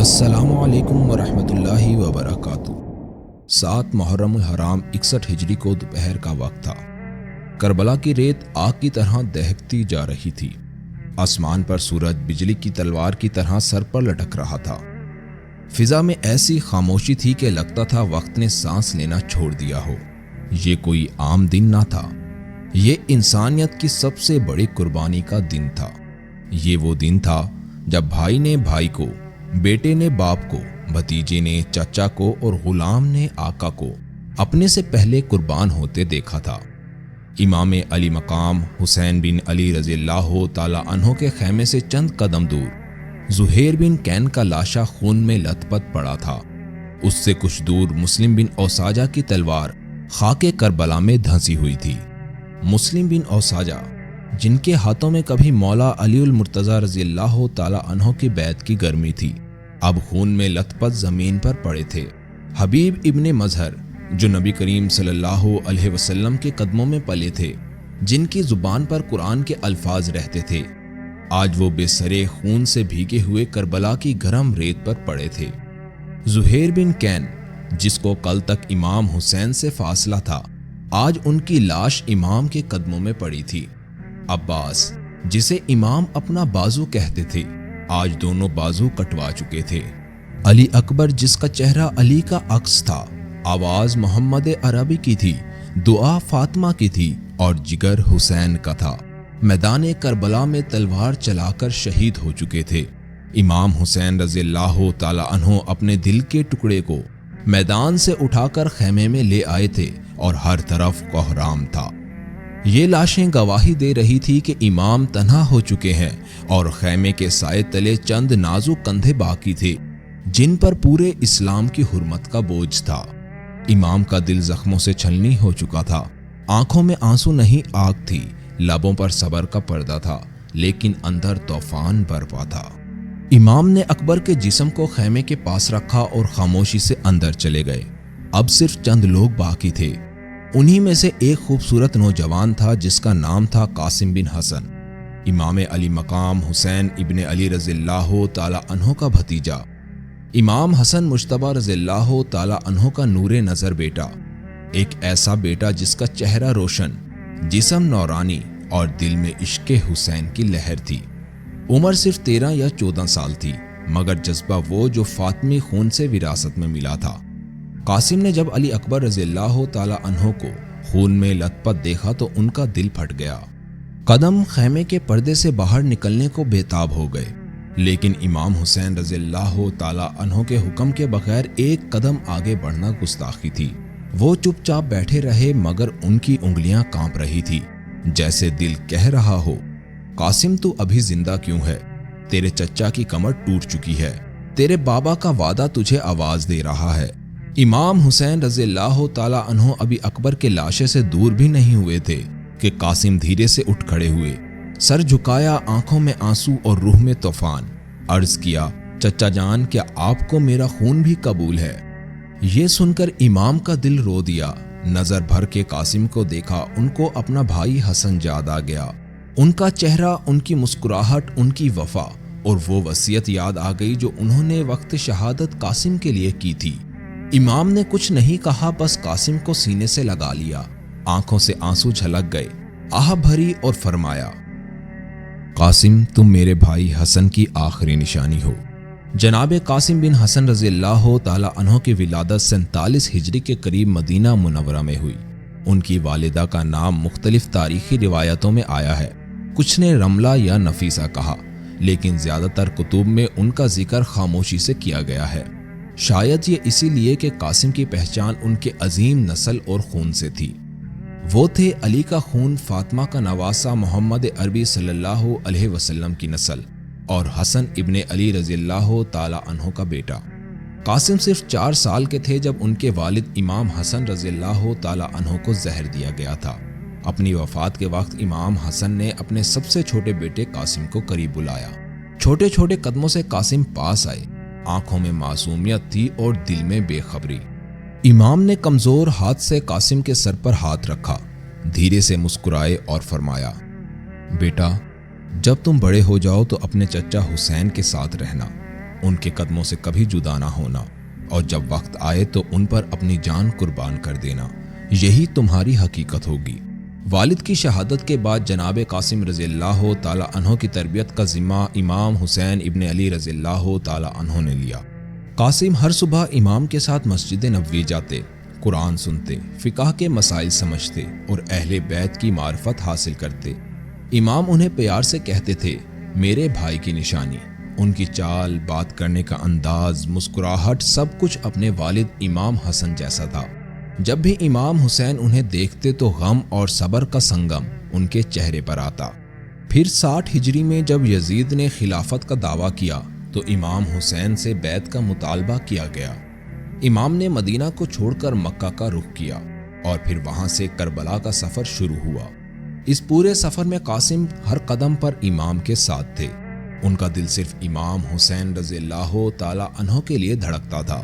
السلام علیکم ورحمۃ اللہ وبرکاتہ۔ 7 محرم الحرام 61 ہجری کو دوپہر کا وقت تھا۔ کربلا کی ریت آگ کی طرح دہکتی جا رہی تھی۔ آسمان پر سورج بجلی کی تلوار کی طرح سر پر لٹک رہا تھا۔ فضا میں ایسی خاموشی تھی کہ لگتا تھا وقت نے سانس لینا چھوڑ دیا ہو۔ یہ کوئی عام دن نہ تھا، یہ انسانیت کی سب سے بڑی قربانی کا دن تھا۔ یہ وہ دن تھا جب بھائی نے بھائی کو، بیٹے نے باپ کو، بھتیجے نے چچا کو اور غلام نے آقا کو اپنے سے پہلے قربان ہوتے دیکھا تھا۔ امام علی مقام حسین بن علی رضی اللہ تعالی عنہ کے خیمے سے چند قدم دور زہیر بن کین کا لاشا خون میں لت پت پڑا تھا۔ اس سے کچھ دور مسلم بن اوساجہ کی تلوار خاک کربلا میں دھنسی ہوئی تھی۔ مسلم بن اوساجہ، جن کے ہاتھوں میں کبھی مولا علی المرتضی رضی اللہ تعالی عنہ کی بیعت کی گرمی تھی، اب خون میں لت پت زمین پر پڑے تھے۔ حبیب ابن مظہر، جو نبی کریم صلی اللہ علیہ وسلم کے قدموں میں پلے تھے، جن کی زبان پر قرآن کے الفاظ رہتے تھے، آج وہ بے سرے خون سے بھیگے ہوئے کربلا کی گرم ریت پر پڑے تھے۔ زہیر بن کین، جس کو کل تک امام حسین سے فاصلہ تھا، آج ان کی لاش امام کے قدموں میں پڑی تھی۔ عباس، جسے امام اپنا بازو کہتے تھے، آج دونوں بازو کٹوا چکے تھے۔ علی اکبر، جس کا چہرہ علی کا عکس تھا، آواز محمد عربی کی تھی، دعا فاطمہ کی تھی اور جگر حسین کا تھا، میدان کربلا میں تلوار چلا کر شہید ہو چکے تھے۔ امام حسین رضی اللہ تعالی عنہ اپنے دل کے ٹکڑے کو میدان سے اٹھا کر خیمے میں لے آئے تھے اور ہر طرف کوہرام تھا۔ یہ لاشیں گواہی دے رہی تھی کہ امام تنہا ہو چکے ہیں اور خیمے کے سائے تلے چند نازک کندھے باقی تھے جن پر پورے اسلام کی حرمت کا بوجھ تھا۔ امام کا دل زخموں سے چھلنی ہو چکا تھا، آنکھوں میں آنسو نہیں آگ تھی، لبوں پر صبر کا پردہ تھا، لیکن اندر طوفان برپا تھا۔ امام نے اکبر کے جسم کو خیمے کے پاس رکھا اور خاموشی سے اندر چلے گئے۔ اب صرف چند لوگ باقی تھے۔ انہی میں سے ایک خوبصورت نوجوان تھا جس کا نام تھا قاسم بن حسن، امام علی مقام حسین ابن علی رضی اللہ تعالی عنہ کا بھتیجا۔ امام حسن مجتبی رضی اللہ تعالی عنہ کا نور نظر بیٹا، ایک ایسا بیٹا جس کا چہرہ روشن، جسم نورانی اور دل میں عشق حسین کی لہر تھی۔ عمر صرف 13 یا 14 سال تھی، مگر جذبہ وہ جو فاطمی خون سے وراثت میں ملا تھا۔ قاسم نے جب علی اکبر رضی اللہ تعالی عنہ کو خون میں لت پت دیکھا تو ان کا دل پھٹ گیا۔ قدم خیمے کے پردے سے باہر نکلنے کو بےتاب ہو گئے، لیکن امام حسین رضی اللہ تعالی عنہ کے حکم کے بغیر ایک قدم آگے بڑھنا گستاخی تھی۔ وہ چپ چاپ بیٹھے رہے، مگر ان کی انگلیاں کانپ رہی تھی، جیسے دل کہہ رہا ہو، قاسم تو ابھی زندہ کیوں ہے؟ تیرے چچا کی کمر ٹوٹ چکی ہے، تیرے بابا کا وعدہ تجھے آواز دے رہا ہے۔ امام حسین رضی اللہ تعالی عنہ ابھی اکبر کے لاشے سے دور بھی نہیں ہوئے تھے کہ قاسم دھیرے سے اٹھ کھڑے ہوئے، سر جھکایا، آنکھوں میں آنسو اور روح میں طوفان۔ عرض کیا، چچا جان، کیا آپ کو میرا خون بھی قبول ہے؟ یہ سن کر امام کا دل رو دیا، نظر بھر کے قاسم کو دیکھا، ان کو اپنا بھائی حسن یاد آ گیا۔ ان کا چہرہ، ان کی مسکراہٹ، ان کی وفا اور وہ وصیت یاد آ گئی جو انہوں نے وقت شہادت قاسم کے لیے کی تھی۔ امام نے کچھ نہیں کہا، بس قاسم کو سینے سے لگا لیا، آنکھوں سے آنسو جھلک گئے، آہ بھری اور فرمایا، قاسم، تم میرے بھائی حسن کی آخری نشانی ہو۔ جناب قاسم بن حسن رضی اللہ تعالی عنہ کی ولادت 47 ہجری کے قریب مدینہ منورہ میں ہوئی۔ ان کی والدہ کا نام مختلف تاریخی روایتوں میں آیا ہے، کچھ نے رملہ یا نفیسہ کہا، لیکن زیادہ تر کتب میں ان کا ذکر خاموشی سے کیا گیا ہے۔ شاید یہ اسی لیے کہ قاسم کی پہچان ان کے عظیم نسل اور خون سے تھی۔ وہ تھے علی کا خون، فاطمہ کا نواسہ، محمد عربی صلی اللہ علیہ وسلم کی نسل، اور حسن ابن علی رضی اللہ تعالی عنہ کا بیٹا۔ قاسم صرف 4 سال کے تھے جب ان کے والد امام حسن رضی اللہ تعالی عنہ کو زہر دیا گیا تھا۔ اپنی وفات کے وقت امام حسن نے اپنے سب سے چھوٹے بیٹے قاسم کو قریب بلایا۔ چھوٹے چھوٹے قدموں سے قاسم پاس آئے، آنکھوں میں معصومیت تھی اور دل میں بے خبری۔ امام نے کمزور ہاتھ سے قاسم کے سر پر ہاتھ رکھا، دھیرے سے مسکرائے اور فرمایا، بیٹا، جب تم بڑے ہو جاؤ تو اپنے چچا حسین کے ساتھ رہنا، ان کے قدموں سے کبھی جدا نہ ہونا، اور جب وقت آئے تو ان پر اپنی جان قربان کر دینا، یہی تمہاری حقیقت ہوگی۔ والد کی شہادت کے بعد جناب قاسم رضی اللہ تعالی عنہ کی تربیت کا ذمہ امام حسین ابن علی رضی اللہ تعالی عنہ نے لیا۔ قاسم ہر صبح امام کے ساتھ مسجد نبوی جاتے، قرآن سنتے، فقہ کے مسائل سمجھتے اور اہل بیت کی معرفت حاصل کرتے۔ امام انہیں پیار سے کہتے تھے میرے بھائی کی نشانی۔ ان کی چال، بات کرنے کا انداز، مسکراہٹ، سب کچھ اپنے والد امام حسن جیسا تھا۔ جب بھی امام حسین انہیں دیکھتے تو غم اور صبر کا سنگم ان کے چہرے پر آتا۔ پھر 60 ہجری میں جب یزید نے خلافت کا دعویٰ کیا تو امام حسین سے بیعت کا مطالبہ کیا گیا۔ امام نے مدینہ کو چھوڑ کر مکہ کا رخ کیا اور پھر وہاں سے کربلا کا سفر شروع ہوا۔ اس پورے سفر میں قاسم ہر قدم پر امام کے ساتھ تھے۔ ان کا دل صرف امام حسین رضی اللہ تعالی عنہ کے لیے دھڑکتا تھا۔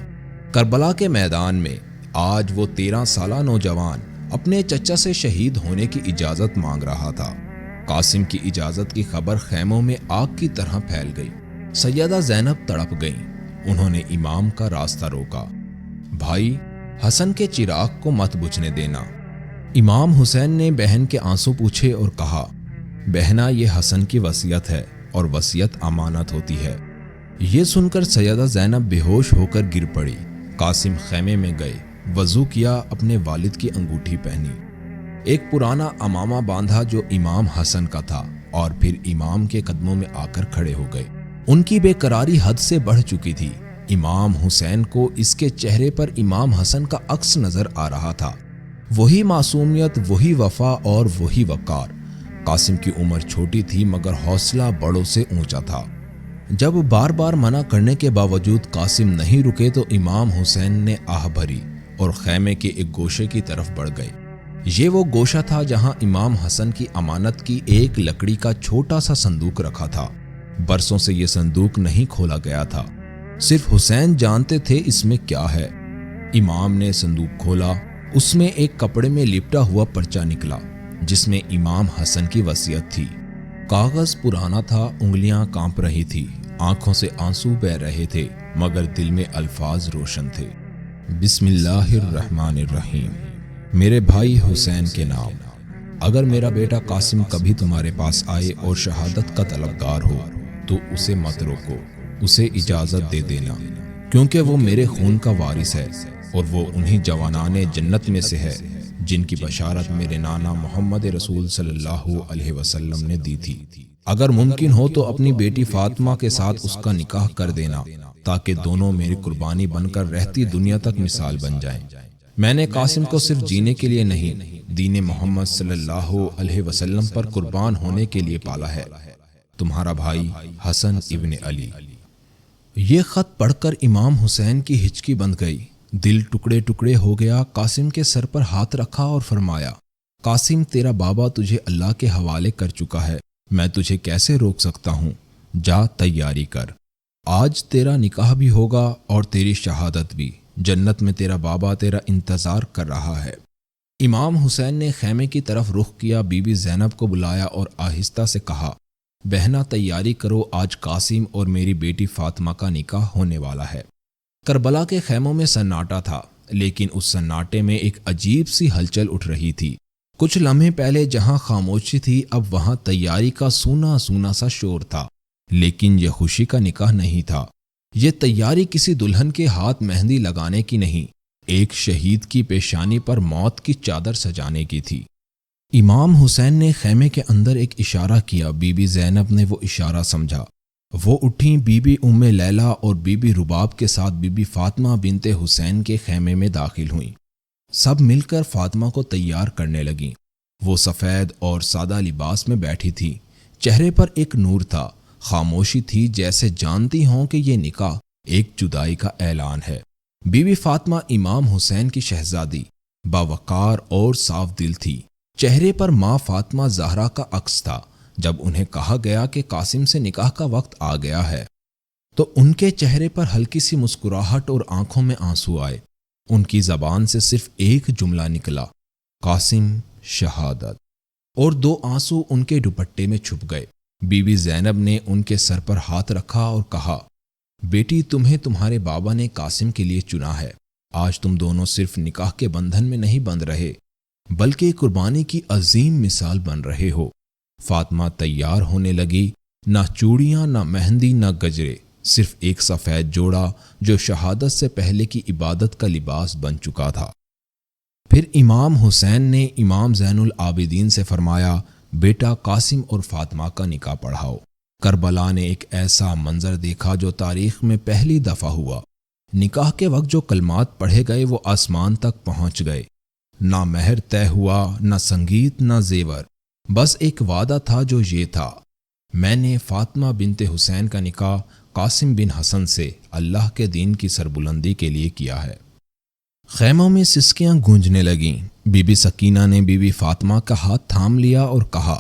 کربلا کے میدان میں آج وہ 13 سالہ نوجوان اپنے چچا سے شہید ہونے کی اجازت مانگ رہا تھا۔ قاسم کی اجازت کی خبر خیموں میں آگ کی طرح پھیل گئی۔ سیدہ زینب تڑپ گئیں۔ انہوں نے امام کا راستہ روکا۔ بھائی، حسن کے چراغ کو مت بجھنے دینا۔ امام حسین نے بہن کے آنسو پوچھے اور کہا، بہنا، یہ حسن کی وصیت ہے اور وصیت امانت ہوتی ہے۔ یہ سن کر سیدہ زینب بے ہوش ہو کر گر پڑی۔ قاسم خیمے میں گئے، وضو کیا، اپنے والد کی انگوٹھی پہنی، ایک پرانا امامہ باندھا جو امام حسن کا تھا، اور پھر امام کے قدموں میں آ کر کھڑے ہو گئے۔ ان کی بے قراری حد سے بڑھ چکی تھی۔ امام حسین کو اس کے چہرے پر امام حسن کا عکس نظر آ رہا تھا۔ وہی معصومیت، وہی وفا اور وہی وقار۔ قاسم کی عمر چھوٹی تھی مگر حوصلہ بڑوں سے اونچا تھا۔ جب بار بار منع کرنے کے باوجود قاسم نہیں رکے تو امام حسین نے آہ بھری اور خیمے کے ایک گوشے کی طرف بڑھ گئے۔ یہ وہ گوشہ تھا جہاں امام حسن کی امانت کی ایک لکڑی کا چھوٹا سا صندوق رکھا تھا۔ برسوں سے یہ صندوق نہیں کھولا گیا تھا، صرف حسین جانتے تھے اس میں کیا ہے۔ امام نے صندوق کھولا، اس میں ایک کپڑے میں لپٹا ہوا پرچہ نکلا جس میں امام حسن کی وصیت تھی۔ کاغذ پرانا تھا، انگلیاں کانپ رہی تھی، آنکھوں سے آنسو بہہ رہے تھے، مگر دل میں الفاظ روشن تھے۔ بسم اللہ الرحمن الرحیم، میرے بھائی حسین کے نام، اگر میرا بیٹا قاسم کبھی تمہارے پاس آئے اور شہادت کا طلبگار ہو تو اسے مت روکو، اسے اجازت دے دینا، کیونکہ وہ میرے خون کا وارث ہے اور وہ انہی جوانان جنت میں سے ہے جن کی بشارت میرے نانا محمد رسول صلی اللہ علیہ وسلم نے دی تھی۔ اگر ممکن ہو تو اپنی بیٹی فاطمہ کے ساتھ اس کا نکاح کر دینا تاکہ دونوں میری قربانی بن کر رہتی دنیا تک مثال بن جائیں۔ میں نے قاسم کو صرف جینے کے لیے نہیں، دین محمد صلی اللہ علیہ وسلم پر قربان ہونے کے لیے پالا ہے۔ تمہارا بھائی حسن ابن علی۔ یہ خط پڑھ کر امام حسین کی ہچکی بندھ گئی، دل ٹکڑے ٹکڑے ہو گیا۔ قاسم کے سر پر ہاتھ رکھا اور فرمایا، قاسم، تیرا بابا تجھے اللہ کے حوالے کر چکا ہے، میں تجھے کیسے روک سکتا ہوں؟ جا تیاری کر، آج تیرا نکاح بھی ہوگا اور تیری شہادت بھی، جنت میں تیرا بابا تیرا انتظار کر رہا ہے۔ امام حسین نے خیمے کی طرف رخ کیا، بی بی زینب کو بلایا اور آہستہ سے کہا، بہنا تیاری کرو، آج قاسم اور میری بیٹی فاطمہ کا نکاح ہونے والا ہے۔ کربلا کے خیموں میں سناٹا تھا، لیکن اس سناٹے میں ایک عجیب سی ہلچل اٹھ رہی تھی۔ کچھ لمحے پہلے جہاں خاموشی تھی اب وہاں تیاری کا سونا سونا سا شور تھا، لیکن یہ خوشی کا نکاح نہیں تھا۔ یہ تیاری کسی دلہن کے ہاتھ مہندی لگانے کی نہیں، ایک شہید کی پیشانی پر موت کی چادر سجانے کی تھی۔ امام حسین نے خیمے کے اندر ایک اشارہ کیا، بی بی زینب نے وہ اشارہ سمجھا۔ وہ اٹھیں، بی بی ام لیلہ اور بی بی رباب کے ساتھ بی بی فاطمہ بنت حسین کے خیمے میں داخل ہوئیں۔ سب مل کر فاطمہ کو تیار کرنے لگیں۔ وہ سفید اور سادہ لباس میں بیٹھی تھی، چہرے پر ایک نور تھا، خاموشی تھی، جیسے جانتی ہوں کہ یہ نکاح ایک جدائی کا اعلان ہے۔ بی بی فاطمہ امام حسین کی شہزادی، باوقار اور صاف دل تھی، چہرے پر ماں فاطمہ زہرا کا عکس تھا۔ جب انہیں کہا گیا کہ قاسم سے نکاح کا وقت آ گیا ہے تو ان کے چہرے پر ہلکی سی مسکراہٹ اور آنکھوں میں آنسو آئے۔ ان کی زبان سے صرف ایک جملہ نکلا، قاسم شہادت، اور 2 آنسو ان کے دوپٹے میں چھپ گئے۔ بی بی زینب نے ان کے سر پر ہاتھ رکھا اور کہا، بیٹی تمہیں تمہارے بابا نے قاسم کے لیے چنا ہے۔ آج تم دونوں صرف نکاح کے بندھن میں نہیں بندھ رہے بلکہ قربانی کی عظیم مثال بن رہے ہو۔ فاطمہ تیار ہونے لگی، نہ چوڑیاں، نہ مہندی، نہ گجرے، صرف ایک سفید جوڑا جو شہادت سے پہلے کی عبادت کا لباس بن چکا تھا۔ پھر امام حسین نے امام زین العابدین سے فرمایا، بیٹا قاسم اور فاطمہ کا نکاح پڑھاؤ۔ کربلا نے ایک ایسا منظر دیکھا جو تاریخ میں پہلی دفعہ ہوا۔ نکاح کے وقت جو کلمات پڑھے گئے وہ آسمان تک پہنچ گئے۔ نہ مہر طے ہوا، نہ سنگیت، نہ زیور، بس ایک وعدہ تھا جو یہ تھا، میں نے فاطمہ بنت حسین کا نکاح قاسم بن حسن سے اللہ کے دین کی سربلندی کے لیے کیا ہے۔ خیموں میں سسکیاں گونجنے لگیں۔ بی بی سکینہ نے بی بی فاطمہ کا ہاتھ تھام لیا اور کہا،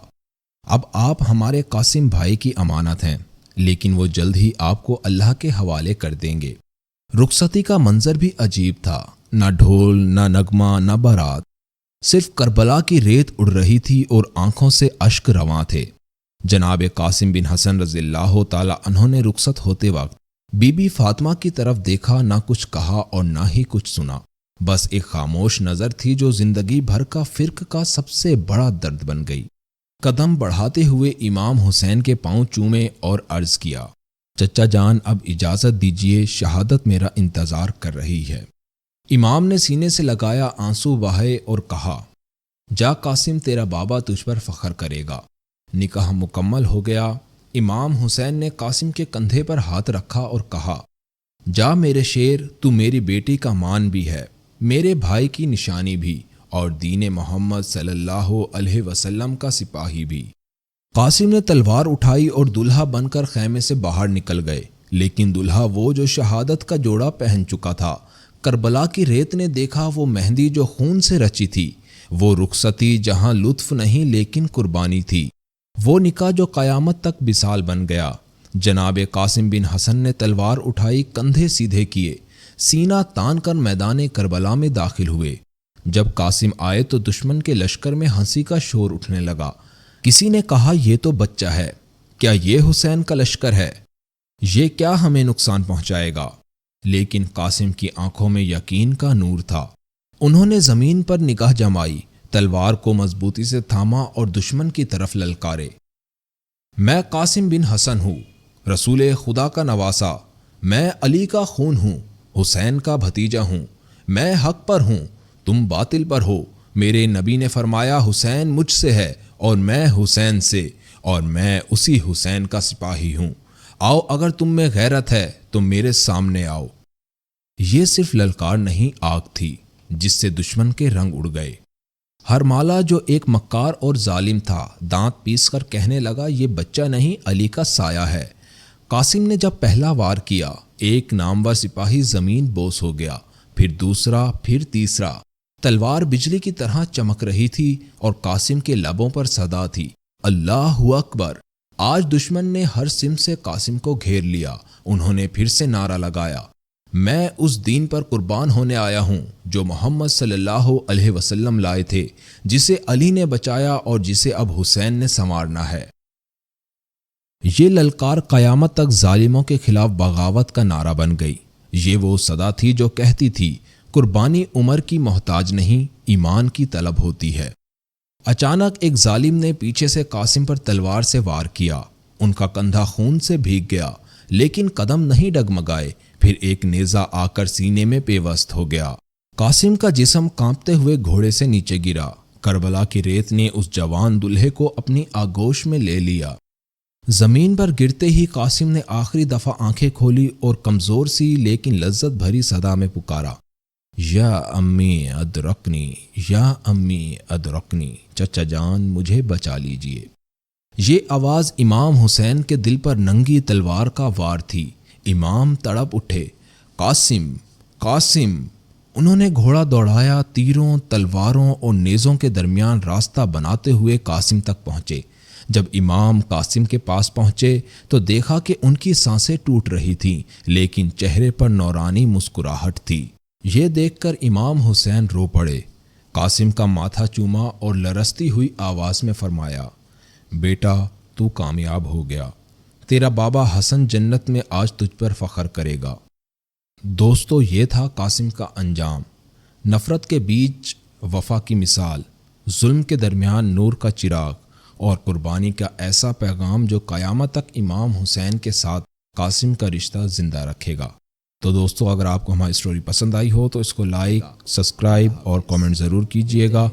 اب آپ ہمارے قاسم بھائی کی امانت ہیں، لیکن وہ جلد ہی آپ کو اللہ کے حوالے کر دیں گے۔ رخصتی کا منظر بھی عجیب تھا، نہ ڈھول، نہ نغمہ، نہ بارات، صرف کربلا کی ریت اڑ رہی تھی اور آنکھوں سے اشک رواں تھے۔ جناب قاسم بن حسن رضی اللہ تعالی عنہ نے رخصت ہوتے وقت بی بی فاطمہ کی طرف دیکھا، نہ کچھ کہا اور نہ ہی کچھ سنا، بس ایک خاموش نظر تھی جو زندگی بھر کا فرق کا سب سے بڑا درد بن گئی۔ قدم بڑھاتے ہوئے امام حسین کے پاؤں چومے اور عرض کیا، چچا جان اب اجازت دیجئے، شہادت میرا انتظار کر رہی ہے۔ امام نے سینے سے لگایا آنسو بہائے اور کہا، جا قاسم، تیرا بابا تجھ پر فخر کرے گا۔ نکاح مکمل ہو گیا۔ امام حسین نے قاسم کے کندھے پر ہاتھ رکھا اور کہا، جا میرے شیر، تو میری بیٹی کا مان بھی ہے، میرے بھائی کی نشانی بھی، اور دین محمد صلی اللہ علیہ وسلم کا سپاہی بھی۔ قاسم نے تلوار اٹھائی اور دلہا بن کر خیمے سے باہر نکل گئے، لیکن دلہا وہ جو شہادت کا جوڑا پہن چکا تھا۔ کربلا کی ریت نے دیکھا وہ مہندی جو خون سے رچی تھی، وہ رخصتی جہاں لطف نہیں لیکن قربانی تھی، وہ نکاح جو قیامت تک مثال بن گیا۔ جناب قاسم بن حسن نے تلوار اٹھائی، کندھے سیدھے کیے، سینہ تان کر میدان کربلا میں داخل ہوئے۔ جب قاسم آئے تو دشمن کے لشکر میں ہنسی کا شور اٹھنے لگا۔ کسی نے کہا، یہ تو بچہ ہے، کیا یہ حسین کا لشکر ہے؟ یہ کیا ہمیں نقصان پہنچائے گا؟ لیکن قاسم کی آنکھوں میں یقین کا نور تھا۔ انہوں نے زمین پر نگاہ جمائی، تلوار کو مضبوطی سے تھاما اور دشمن کی طرف للکارے، میں قاسم بن حسن ہوں، رسول خدا کا نواسا، میں علی کا خون ہوں، حسین کا بھتیجا ہوں، میں حق پر ہوں، تم باطل پر ہو۔ میرے نبی نے فرمایا، حسین مجھ سے ہے اور میں حسین سے، اور میں اسی حسین کا سپاہی ہوں۔ آؤ، اگر تم میں غیرت ہے تو میرے سامنے آؤ۔ یہ صرف للکار نہیں، آگ تھی جس سے دشمن کے رنگ اڑ گئے۔ ہرمالا جو ایک مکار اور ظالم تھا، دانت پیس کر کہنے لگا، یہ بچہ نہیں، علی کا سایہ ہے۔ قاسم نے جب پہلا وار کیا، ایک نامور سپاہی زمین بوس ہو گیا، پھر دوسرا، پھر تیسرا۔ تلوار بجلی کی طرح چمک رہی تھی اور قاسم کے لبوں پر صدا تھی، اللہ اکبر۔ آج دشمن نے ہر سمت سے قاسم کو گھیر لیا۔ انہوں نے پھر سے نعرہ لگایا، میں اس دین پر قربان ہونے آیا ہوں جو محمد صلی اللہ علیہ وسلم لائے تھے، جسے علی نے بچایا اور جسے اب حسین نے سنوارنا ہے۔ یہ للکار قیامت تک ظالموں کے خلاف بغاوت کا نعرہ بن گئی۔ یہ وہ صدا تھی جو کہتی تھی، قربانی عمر کی محتاج نہیں، ایمان کی طلب ہوتی ہے۔ اچانک ایک ظالم نے پیچھے سے قاسم پر تلوار سے وار کیا۔ ان کا کندھا خون سے بھیگ گیا، لیکن قدم نہیں ڈگمگائے۔ پھر ایک نیزہ آ کر سینے میں پیوست ہو گیا۔ قاسم کا جسم کانپتے ہوئے گھوڑے سے نیچے گرا۔ کربلا کی ریت نے اس جوان دلہے کو اپنی آغوش میں لے لیا۔ زمین پر گرتے ہی قاسم نے آخری دفعہ آنکھیں کھولی اور کمزور سی لیکن لذت بھری صدا میں پکارا، یا امی ادرکنی، یا امی ادرکنی، چچا جان مجھے بچا لیجئے۔ یہ آواز امام حسین کے دل پر ننگی تلوار کا وار تھی۔ امام تڑپ اٹھے، قاسم، قاسم۔ انہوں نے گھوڑا دوڑایا، تیروں، تلواروں اور نیزوں کے درمیان راستہ بناتے ہوئے قاسم تک پہنچے۔ جب امام قاسم کے پاس پہنچے تو دیکھا کہ ان کی سانسیں ٹوٹ رہی تھیں، لیکن چہرے پر نورانی مسکراہٹ تھی۔ یہ دیکھ کر امام حسین رو پڑے۔ قاسم کا ماتھا چوما اور لرزتی ہوئی آواز میں فرمایا، بیٹا تو کامیاب ہو گیا، تیرا بابا حسن جنت میں آج تجھ پر فخر کرے گا۔ دوستو، یہ تھا قاسم کا انجام۔ نفرت کے بیچ وفا کی مثال، ظلم کے درمیان نور کا چراغ، اور قربانی کا ایسا پیغام جو قیامت تک امام حسین کے ساتھ قاسم کا رشتہ زندہ رکھے گا۔ تو دوستو، اگر آپ کو ہماری اسٹوری پسند آئی ہو تو اس کو لائک، سبسکرائب اور کامنٹ ضرور کیجیے گا۔